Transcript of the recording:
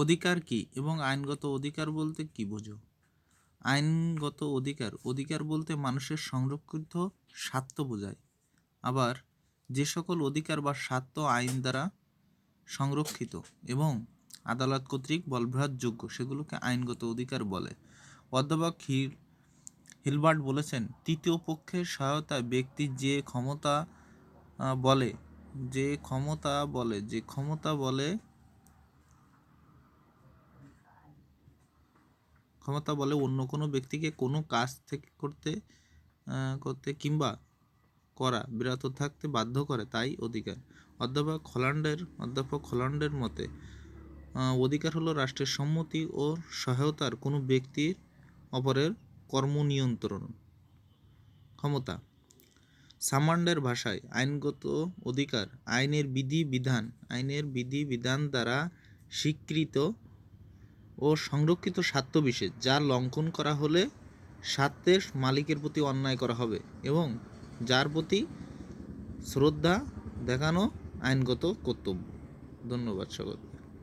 অধিকার কি এবং আইনগত অধিকার বলতে কি বোঝো? আইনগত অধিকার অধিকার বলতে মানুষের সংরক্ষিত স্বার্থ বোঝায়। আবার যে সকল অধিকার বা স্বার্থ আইন দ্বারা সংরক্ষিত এবং আদালত কর্তৃক বলবৎযোগ্য সেগুলোকে আইনগত অধিকার বলে। অধ্যাপক হিলবার্ট বলেছেন, তৃতীয় পক্ষের সহায়তায় ব্যক্তি যে ক্ষমতা বলে অন্য কোনো ব্যক্তিকে কোনো কাজ থেকে করতে কিংবা করা বিরত থাকতে বাধ্য করে, তাই অধিকার। অধ্যাপক হল্যান্ডের মতে অধিকার হলো রাষ্ট্রের সম্মতি ও সহায়তার কোনো ব্যক্তির অপরের কর্ম নিয়ন্ত্রণ ক্ষমতা। সামান্ডের ভাষায় আইনগত অধিকার আইনের বিধিবিধান দ্বারা স্বীকৃত ও সংরক্ষিত স্বার্থবিশেষ, যার লঙ্ঘন করা হলে স্বার্থের মালিকের প্রতি অন্যায় করা হবে এবং যার প্রতি শ্রদ্ধা দেখানো আইনগত কর্তব্য। ধন্যবাদ সকলকে।